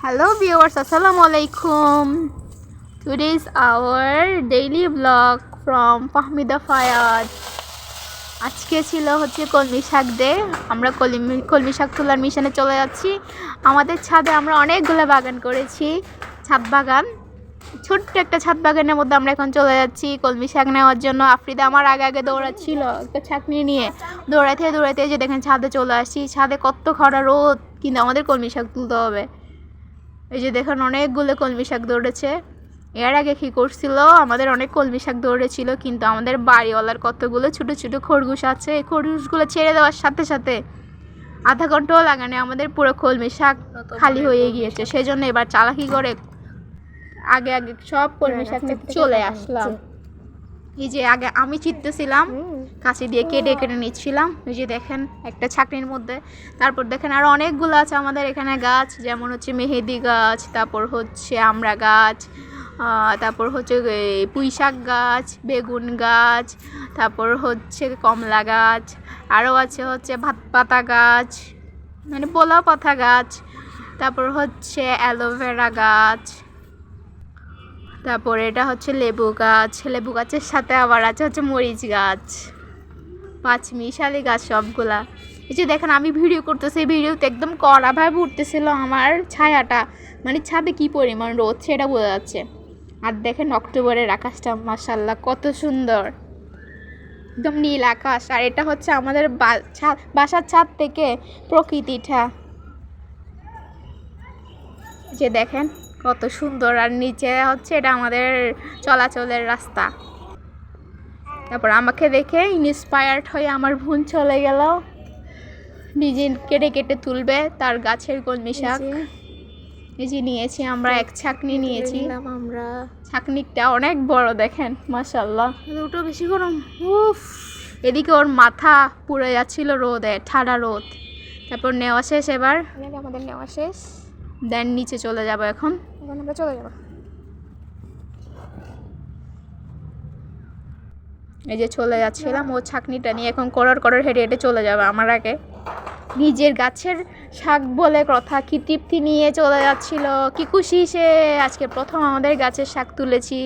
Hello viewers, Assalamualaikum. Today is our daily vlog from Fahmida Fayad. আজকে ছিল হচ্ছে কলমি শাক ডে। আমরা কলমি শাক তোলার মিশনে চলে যাচ্ছি। আমাদের ছাদে আমরা অনেকগুলো বাগান করেছি, ছাদ বাগান, ছোট্ট একটা ছাদ বাগানের মধ্যে আমরা এখন চলে যাচ্ছি কলমি শাক নেওয়ার জন্য। আফ্রিদা আমার আগে আগে দৌড়াচ্ছিল একটা ছাকনি নিয়ে, দৌড়াইতে যে দেখেন ছাদে চলে আসছি। ছাদে কত খরা রোদ, কিন্তু আমাদের কলমি শাক তুলতে হবে। এই যে দেখেন অনেকগুলো কলমি শাক দৌড়েছে। এর আগে কী করছিল, আমাদের অনেক কলমি শাক দৌড়েছিল, কিন্তু আমাদের বাড়িওয়ালার কতগুলো ছোটো ছোটো খরগোশ আছে, এই খরগোশগুলো ছেড়ে দেওয়ার সাথে সাথে আধা ঘন্টাও লাগানে আমাদের পুরো কলমি শাক খালি হয়ে গিয়েছে। সেই জন্য এবার চালাকি করে আগে আগে সব কলমি শাক চলে আসলাম। এই যে আগে আমি চিত্তেছিলাম, কাছে দিয়ে কেটে কেটে নিচ্ছিলাম। এই যে দেখেন একটা ছাকনির মধ্যে। তারপর দেখেন আরও অনেকগুলো আছে আমাদের এখানে গাছ, যেমন হচ্ছে মেহেদি গাছ, তারপর হচ্ছে আমড়া গাছ, তারপর হচ্ছে পুঁই শাক গাছ, বেগুন গাছ, তারপর হচ্ছে কমলা গাছ, আরও আছে হচ্ছে ভাত পাতা গাছ, মানে পোলাও পাতা গাছ, তারপর হচ্ছে অ্যালোভেরা গাছ, তারপর এটা হচ্ছে লেবু গাছ, লেবু গাছের সাথে আবার আছে হচ্ছে মরিচ গাছ, পাঁচমিশালি গাছ সবগুলা। এই যে দেখেন আমি ভিডিও করতেছি, ভিডিওতে একদম কড়াভাবে উঠতেছিল আমার ছায়াটা, মানে ছাদে কি পরিমাণ রোদ সেটা বোঝা যাচ্ছে। আর দেখেন অক্টোবরের আকাশটা মাশাআল্লাহ কত সুন্দর, একদম নীল আকাশ। আর এটা হচ্ছে আমাদের বাসার ছাদ থেকে প্রকৃতিটা, যে দেখেন কত সুন্দর। আর নিচে হচ্ছে এটা আমাদের চলাচলের রাস্তা। তারপর আমাকে দেখে ইন্সপায়ার্ড হয়ে আমার বোন চলে গেল, নিজে কেটে কেটে তুলবে তার গাছের কলমি শাক। এই যে নিয়েছি আমরা এক ছাকনি নিয়েছি, আমরা ছাকনিটা অনেক বড় দেখেন মাশাআল্লাহ। ওটা বেশি গরম, উফ। এদিকে ওর মাথা পুড়ে যাচ্ছিল রোদে, ঠান্ডা রোদ। তারপর নেওয়া শেষ, এবার আমাদের নেওয়া শেষ, দেন নিচে চলে যাব। এখন আমরা চলে যাব। এই যে চলে যাচ্ছিলাম, ও ছাকনিটা নিয়ে এখন করর হেঁটে হেঁটে চলে যাবে আমার আগে। নিজের গাছের শাক বলে কথা, কি তৃপ্তি নিয়ে চলে যাচ্ছিল, কি খুশি সে। আজকে প্রথম আমাদের গাছের শাক তুলেছি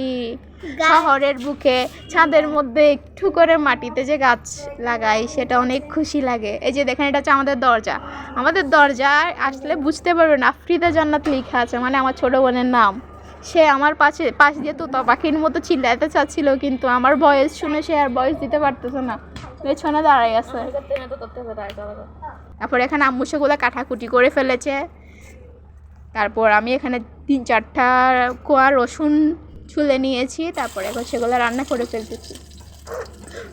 শহরের বুকে, ছাদের মধ্যে একটু করে মাটিতে যে গাছ লাগাই সেটা অনেক খুশি লাগে। এই যে দেখেন এটা হচ্ছে আমাদের দরজা। আমাদের দরজায় আসলে বুঝতে পারবেন আফ্রিদা জান্নাত লেখা আছে, মানে আমার ছোটো বোনের নাম। সে আমার পাশ দিয়ে তোতা পাখির মতো চিল্লাতে চাচ্ছিল, কিন্তু আমার ভয়েস শুনে সে আর ভয়েস দিতে পারতেছে না, পেছনে দাঁড়াই আছে। তারপর এখানে আম্মু সেগুলো কাটাকুটি করে ফেলেছে। তারপর আমি এখানে 3-4টা কোয়া রসুন ছুলে নিয়েছি, তারপর এখন সেগুলো রান্না করে ফেলতেছি।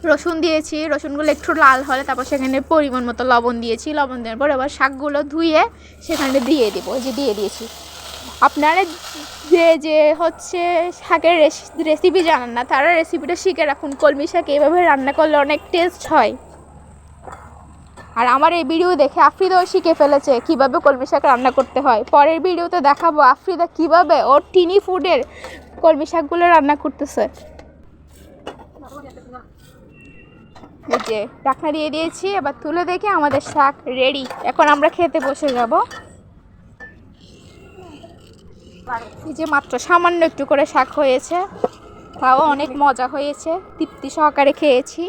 রসুন দিয়েছি, রসুনগুলো একটু লাল হলে তারপর সেখানে পরিমাণ মতো লবণ দিয়েছি। লবণ দেওয়ার পর এবার শাকগুলো ধুয়ে সেখানে দিয়ে দেবো। যে দিয়ে দিয়েছি। আপনারা যে হচ্ছে শাকের রেসিপি জানেন না, তারা রেসিপিটা শিখে রাখুন। কলমি শাক এইভাবে রান্না করলে অনেক টেস্ট হয়। আর আমার এই ভিডিও দেখে আফ্রিদাও শিখে ফেলেছে কীভাবে কলমি শাক রান্না করতে হয়। পরের ভিডিওতে দেখাবো আফ্রিদা কীভাবে ওর টিনি ফুডের কলমি শাকগুলো রান্না করতেছে। এই যে ঢাকনা দিয়ে দিয়েছি, এবার তুলে দেখে আমাদের শাক রেডি। এখন আমরা খেতে বসে যাব। এই যে মাত্র সামান্য একটু করে শাক হয়েছে, তাও অনেক মজা হয়েছে, তৃপ্তি সহকারে খেয়েছি।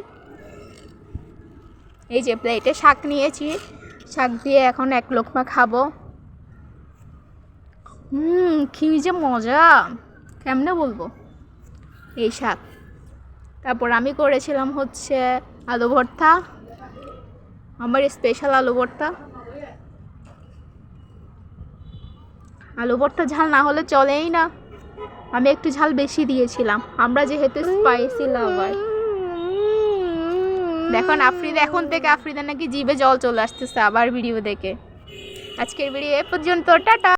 এই যে প্লেটে শাক নিয়েছি, শাক দিয়ে এখন এক লোকমা খাবো। কি যে মজা, কেমনে বলবো এই শাক। তারপর আমি করেছিলাম হচ্ছে আলু ভর্তা, আমার স্পেশাল আলু ভর্তা। আলু ভর্তা ঝাল না হলে চলেই না, আমি একটু ঝাল বেশি দিয়েছিলাম, আমরা যেহেতু স্পাইসি লাভার। দেখুন আফ্রিদা, এখন থেকে আফ্রিদা নাকি জিভে জল চলে আসতেছে আবার ভিডিও দেখে। আজকের ভিডিও এ পর্যন্ত, টাটা।